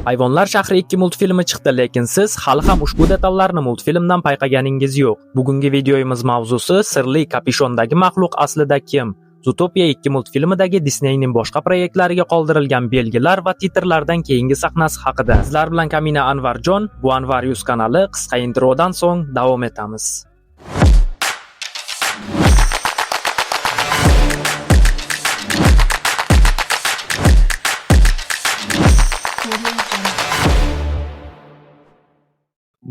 Hayvonlar shahri 2 multfilmi chiqdi, lekin siz hali ham ushbu detallarni multfilmdan payqaganingiz yo'q. Bugungi videomiz mavzusi sirli kapishondagi maxluq aslida kim? Zootopia 2 multfilmidagi Disneyning boshqa proyektlariga qoldirilgan belgilar va titrlardan keyingi sahnasi haqida. Sizlar bilan Kamina Anvarjon, bu Anvar Yuz kanali. Qisqa introdan so'ng davom etamiz.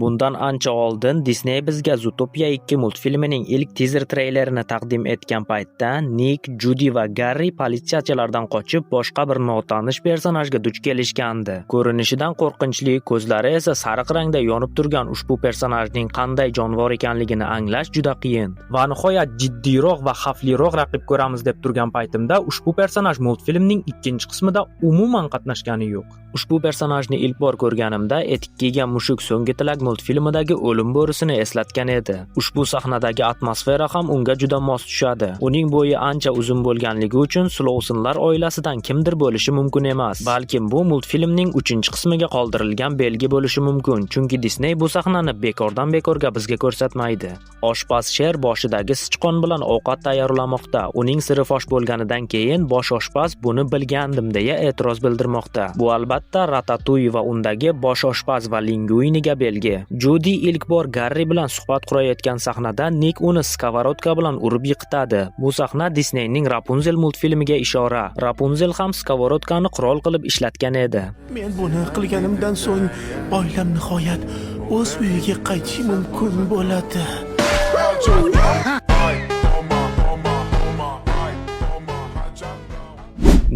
Bundan ancha oldin Disney bizga Zootopia 2 multfilmining ilk teaser treylerini taqdim etgan paytda Nick, Judy va Garri politsiyachilardan qochib boshqa bir notanish personajga duch kelishgandi. Ko'rinishidan qo'rqinchli, ko'zlari esa sariq rangda yonib turgan ushbu personajning qanday jonivor ekanligini anglash juda qiyin. Va nihoyat jiddiyroq va xavfliroq raqib ko'ramiz deb turgan paytimda ushbu personaj multfilmning ikkinchi qismida umuman qatnashgani yo'q. Ushbu personajni ilk bor ko'rganimda etik kiygan mushuk so'nggi tilak multfilmidagi o'lim bo'risini eslatgan edi. Ushbu sahnadagi atmosfera ham unga juda mos tushadi. Uning bo'yi ancha uzun bo'lganligi uchun Slowsonlar oilasidan kimdir bo'lishi mumkin emas. Balkim bu multfilmning 3-qismiga qoldirilgan belgi bo'lishi mumkin, chunki Disney bu sahnani bekordan bekorga bizga ko'rsatmaydi. Oshpaz sher boshidagi sichqon bilan ovqat tayyorlamoqda. Uning siri fosh bo'lganidan keyin bosh oshpaz buni bilgandim deya e'tiroz bildirmoqda. Bu albatta Ratatouille va undagi bosh oshpaz va Linguiniga belgi. Judy ilk bor Garri bilan suhbat qurayotgan sahnada Nick uni skоворodka bilan urib yiqitadi. Bu sahna Disneyning Rapunzel multfilmiga ishora. Rapunzel ham skоворodkani qurol qilib ishlatgan edi. Men buni qilganimdan so'ng oilam nihoyat o'z uyiga qaytishi mumkin bo'ladi.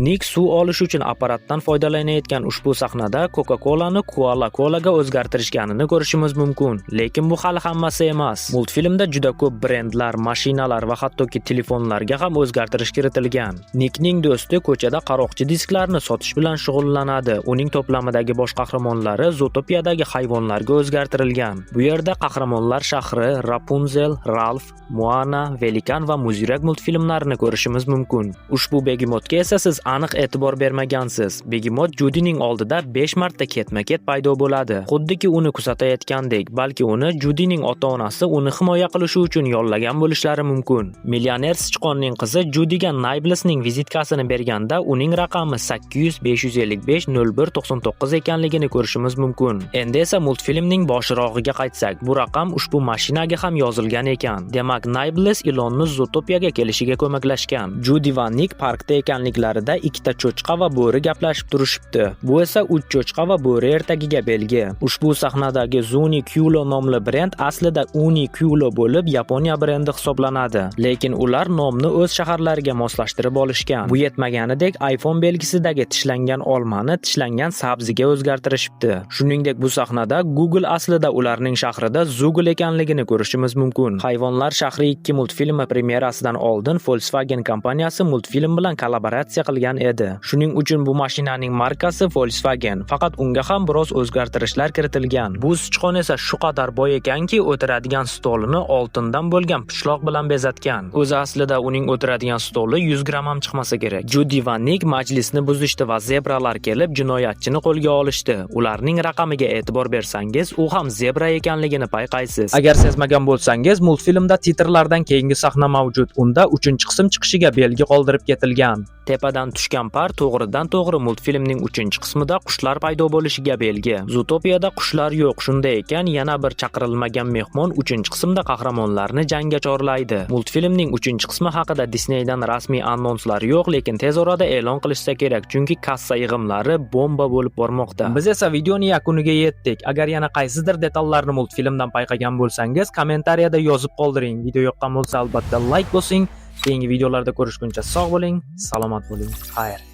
Nick suv olish uchun apparatdan foydalanayotgan ushbu sahnada Coca-Cola'ni Koala-Colaga o'zgartirishganini ko'rishimiz mumkin, lekin bu hali hammasi emas. Multfilmda juda ko'p brendlar, mashinalar va hattoki telefonlarga ham o'zgartirish kiritilgan. Nickning do'sti ko'chada qaroqchi disklarni sotish bilan shug'ullanadi. Uning to'plamidagi bosh qahramonlari Zootopiadagi hayvonlarga o'zgartirilgan. Bu yerda qahramonlar shahri, Rapunzel, Ralph, Moana, Velikan va Muzyurak multfilmlarini ko'rishimiz mumkin. Ushbu begimotga esa siz aniq e'tibor bermagansiz. Begimot Judyning oldida 5 marta ketma-ket paydo bo'ladi. Xuddiki uni kuzatayotgandek, balki uni Judyning ota-onasi uni himoya qilishi uchun yollagan bo'lishlari mumkin. Millioner sichqonning qizi Judyga Nablesning vizitkasini berganda uning raqami 800-555-0199 ekanligini ko'rishimiz mumkin. Endi esa multfilmning boshirog'iga qaytsak, bu raqam ushbu mashinaga ham yozilgan ekan. Demak, Nables ilonni Zootopiaga kelishiga ko'maklashgan. Judy va Nick parkda ekanliklarida ikkita cho'chqa va bo'ri gaplashib turishibdi. Bu esa 3 cho'chqa va bo'ri ertagiga belgi. Ushbu sahnadagi Zuni Kyulo nomli brend aslida Uni Kyulo bo'lib, Yaponiya brendi hisoblanadi. Lekin ular nomni o'z shaharlariga moslashtirib olishgan. Bu yetmaganidek, iPhone belgisidagi tishlangan olmani tishlangan sabziga o'zgartirishibdi. Shuningdek, bu sahnada Google aslida ularning shahrida Zoogle ekanligini ko'rishimiz mumkin. Hayvonlar shahri 2 multfilmi premyerasidan oldin Volkswagen kompaniyasi multfilm bilan kollaboratsiya qilgan edi. Shuning uchun bu mashinaning markasi Volkswagen, faqat unga ham biroz o'zgartirishlar kiritilgan. Bu sichqon esa shu qadar boy ekanki, o'tiradigan stolini oltindan bo'lgan pishloq bilan bezatgan. O'zi aslida uning o'tiradigan stoli 100 gramm ham chiqmasa kerak. Judy va Nick majlisni buzishdi va zebralar kelib jinoyatchini qo'lga olishdi. Ularning raqamiga e'tibor bersangiz, u ham zebra ekanligini payqaysiz. Agar sezmagan bo'lsangiz, multfilmda titrlardan keyingi sahna mavjud. Unda 3-qism chiqishiga belgi qoldirib ketilgan. Tepadan tushgan par to'g'ridan-to'g'ri multfilmning 3-qismida qushlar paydo bo'lishiga belgi. Zootopiyada qushlar yo'q. Shunday ekan, yana bir chaqirilmagan mehmon 3-qismda qahramonlarni jangga chorlaydi. Multfilmning 3-qismi haqida Disneydan rasmiy anonslar yo'q, lekin tez orada e'lon qilishsa kerak, chunki kassa yig'imlari bomba bo'lib bormoqda. Biz esa videoning yakuniga yetdik. Agar yana qaysidir detallarni multfilmdan payqagan bo'lsangiz, kommentariyada yozib qoldiring. Video yoqqan bo'lsa albatta like bosing. Keyingi videolarda ko'rishguncha sog' bo'ling, salomat bo'ling. Xayr.